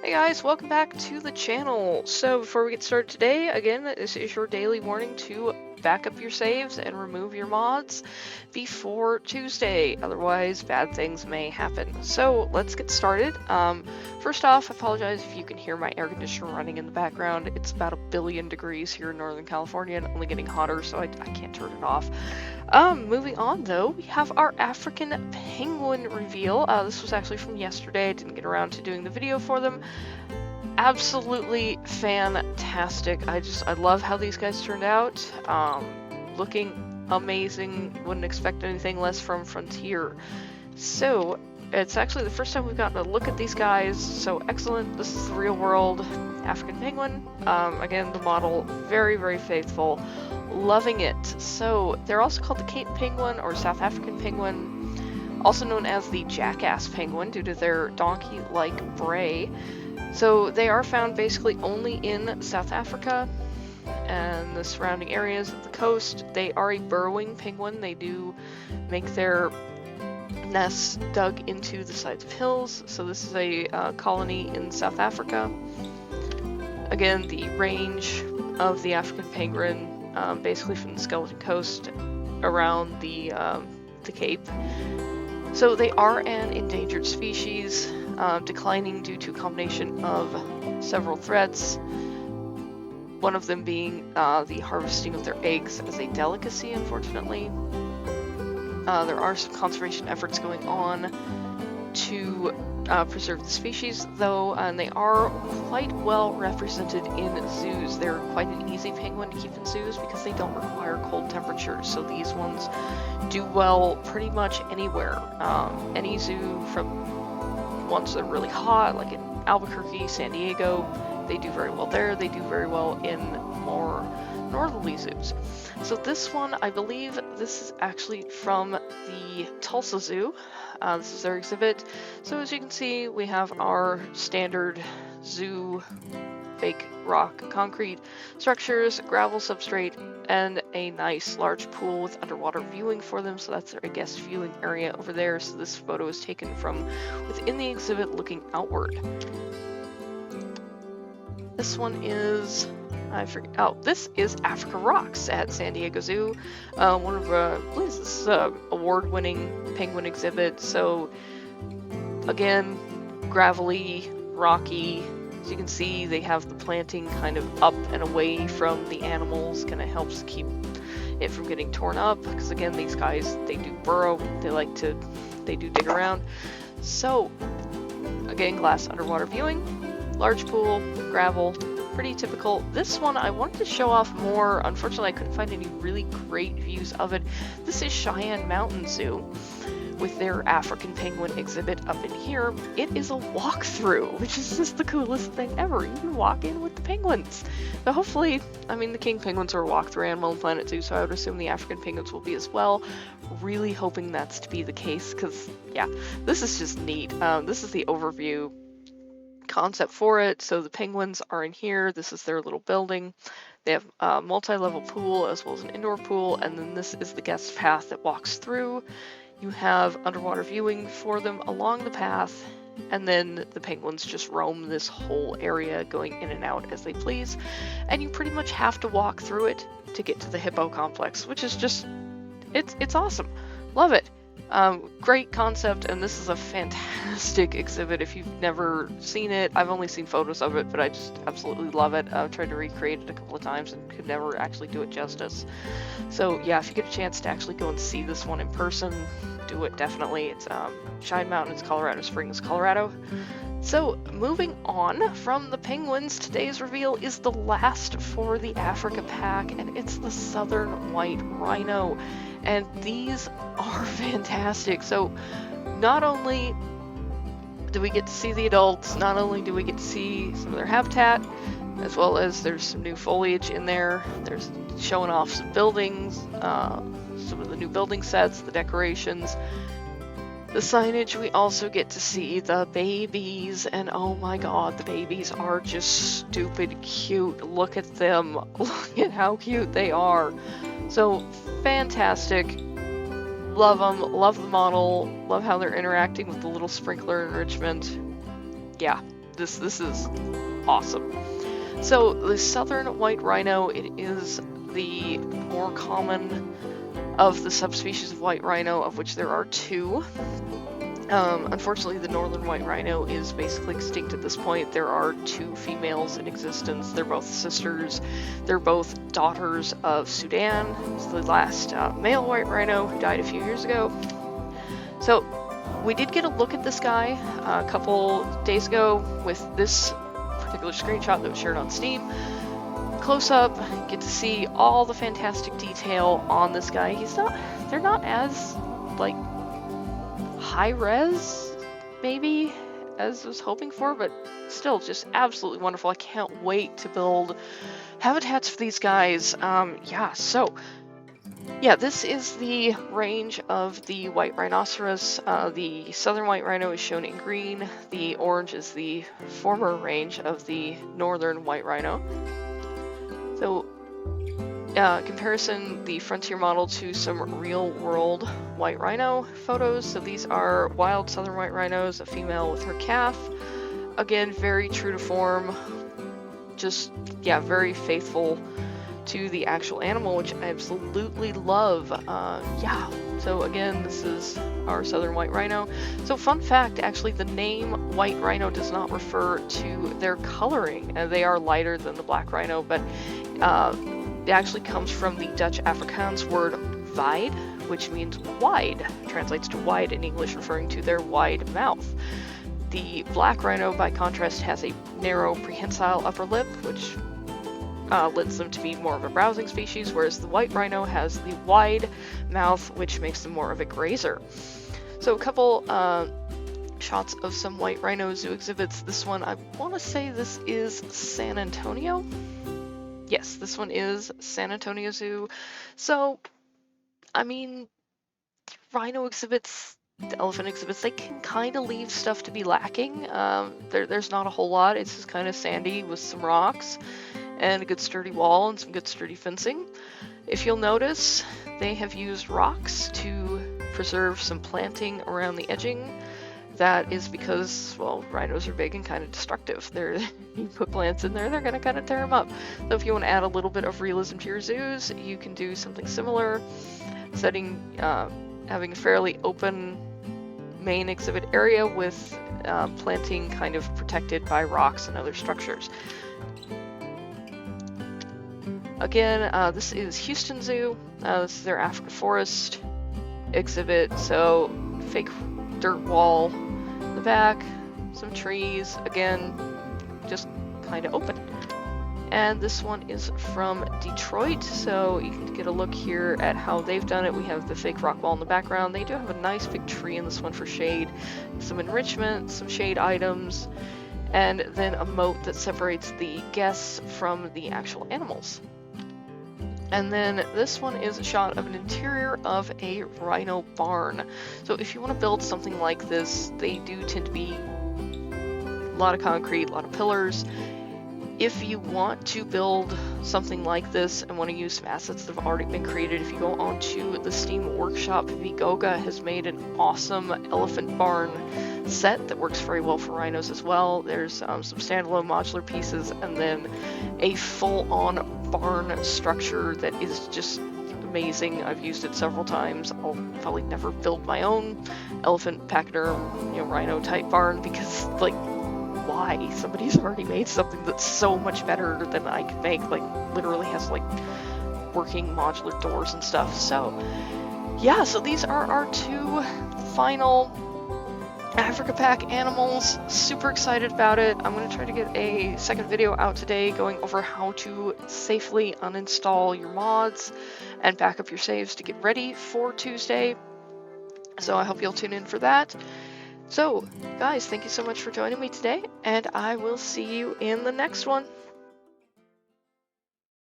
Hey guys, welcome back to the channel. So before we get started today, again, this is your daily warning to back up your saves and remove your mods before Tuesday. Otherwise, bad things may happen. So let's get started. First off, I apologize if you can hear my air conditioner running in the background. It's about 1 billion degrees here in Northern California and only getting hotter, so I can't turn it off. Moving on though, we have our African penguin reveal. This was actually from yesterday. I didn't get around to doing the video for them. Absolutely fantastic. I love how these guys turned out. Looking amazing. Wouldn't expect anything less from Frontier. So it's actually the first time we've gotten a look at these guys. So excellent. This is the real world African penguin. Again, the model very, very faithful. Loving it. So they're also called the Cape penguin or South African penguin, also known as the jackass penguin due to their donkey-like bray. So they are found basically only in South Africa and the surrounding areas of the coast. They are a burrowing penguin. They do make their nests dug into the sides of hills. So this is a colony in South Africa. Again, the range of the African penguin, basically from the Skeleton Coast around the Cape. So they are an endangered species, declining due to a combination of several threats. One of them being the harvesting of their eggs as a delicacy, unfortunately. There are some conservation efforts going on to preserve the species, though, and they are quite well represented in zoos. They're quite an easy penguin to keep in zoos because they don't require cold temperatures, so these ones do well pretty much anywhere. Any zoo, from ones that are really hot, like in Albuquerque, San Diego, they do very well there. They do very well in more northerly zoos. So this one, I believe this is actually from the Tulsa Zoo. This is their exhibit. So as you can see, we have our standard zoo fake rock concrete structures, gravel substrate, and a nice large pool with underwater viewing for them. So that's their guest viewing area over there. So this photo is taken from within the exhibit looking outward. This one is, I forget, oh, this is Africa Rocks at San Diego Zoo. One of, I believe this is award-winning penguin exhibit. So, again, gravelly, rocky. As you can see, they have the planting kind of up and away from the animals, kind of helps keep it from getting torn up. Because again, these guys, they do burrow, they do dig around. So, again, glass underwater viewing. Large pool, gravel, pretty typical. This one I wanted to show off more. Unfortunately, I couldn't find any really great views of it. This is Cheyenne Mountain Zoo with their African penguin exhibit up in here. It is a walkthrough, which is just the coolest thing ever. You can walk in with the penguins. So hopefully, I mean, the king penguins are a walkthrough animal in Planet Zoo, so I would assume the African penguins will be as well. Really hoping that's to be the case, because, yeah, this is just neat. This is the overview concept for it. So the penguins are in here. This is their little building. They have a multi-level pool as well as an indoor pool, and then this is the guest path that walks through. You have underwater viewing for them along the path, and then the penguins just roam this whole area, going in and out as they please, and you pretty much have to walk through it to get to the hippo complex, which is just, it's awesome. Love it. Great concept, and this is a fantastic exhibit if you've never seen it. I've only seen photos of it, but I just absolutely love it. I've tried to recreate it a couple of times and could never actually do it justice. So yeah, if you get a chance to actually go and see this one in person, do it definitely. It's Cheyenne Mountain, Colorado Springs, Colorado. So moving on from the penguins, today's reveal is the last for the Africa pack, and it's the Southern White Rhino. And these are fantastic. So not only do we get to see the adults, not only do we get to see some of their habitat, as well as there's some new foliage in there. There's showing off some buildings, some of the new building sets, the decorations, the signage. We also get to see the babies, and oh my god, the babies are just stupid cute. Look at them. Look at how cute they are. So fantastic. Love them. Love the model. Love how they're interacting with the little sprinkler enrichment. Yeah, This is awesome. So the Southern White Rhino, it is the more common of the subspecies of white rhino, of which there are 2. Unfortunately, the Northern White Rhino is basically extinct at this point. There are 2 females in existence. They're both sisters. They're both daughters of Sudan. It's the last male white rhino who died a few years ago. So we did get a look at this guy a couple days ago with this particular screenshot that was shared on Steam. Close up, get to see all the fantastic detail on this guy. They're not as, like, high res, maybe, as I was hoping for, but still just absolutely wonderful. I can't wait to build habitats for these guys. This is the range of the white rhinoceros. The Southern White Rhino is shown in green. The orange is the former range of the Northern White Rhino. So, comparison, the frontier model to some real-world white rhino photos. So these are wild Southern White Rhinos, a female with her calf. Again, very true to form. Just, very faithful to the actual animal, which I absolutely love. So again, this is our Southern White Rhino. So fun fact, actually, the name white rhino does not refer to their coloring. They are lighter than the black rhino, but it actually comes from the Dutch Afrikaans word wide, which means wide, translates to wide in English, referring to their wide mouth. The black rhino, by contrast, has a narrow prehensile upper lip, which lends them to be more of a browsing species, whereas the white rhino has the wide mouth, which makes them more of a grazer. So a couple shots of some white rhino zoo exhibits. This one, I want to say this is San Antonio. Yes, this one is San Antonio Zoo. So, I mean, rhino exhibits, the elephant exhibits, they can kind of leave stuff to be lacking. There's not a whole lot. It's just kind of sandy with some rocks and a good sturdy wall and some good sturdy fencing. If you'll notice, they have used rocks to preserve some planting around the edging. That is because, well, rhinos are big and kind of destructive. You put plants in there, they're going to kind of tear them up. So if you want to add a little bit of realism to your zoos, you can do something similar, having a fairly open main exhibit area with planting kind of protected by rocks and other structures. Again, this is Houston Zoo. This is their African forest exhibit. So fake dirt wall in the back, some trees, again, just kind of open. And this one is from Detroit, so you can get a look here at how they've done it. We have the fake rock wall in the background. They do have a nice big tree in this one for shade, some enrichment, some shade items, and then a moat that separates the guests from the actual animals. And then this one is a shot of an interior of a rhino barn. So if you want to build something like this, they do tend to be a lot of concrete, a lot of pillars. If you want to build something like this and want to use some assets that have already been created, if you go onto the Steam workshop, Vigoga has made an awesome elephant barn set that works very well for rhinos as well. There's some standalone modular pieces and then a full-on barn structure that is just amazing. I've used it several times. I'll probably never build my own elephant pachyderm, rhino type barn because, like, why? Somebody's already made something that's so much better than I could make, like literally has like working modular doors and stuff. So yeah, so these are our 2 final Africa Pack animals. Super excited about it. I'm going to try to get a second video out today going over how to safely uninstall your mods and back up your saves to get ready for Tuesday. So I hope you'll tune in for that. So, guys, thank you so much for joining me today, and I will see you in the next one.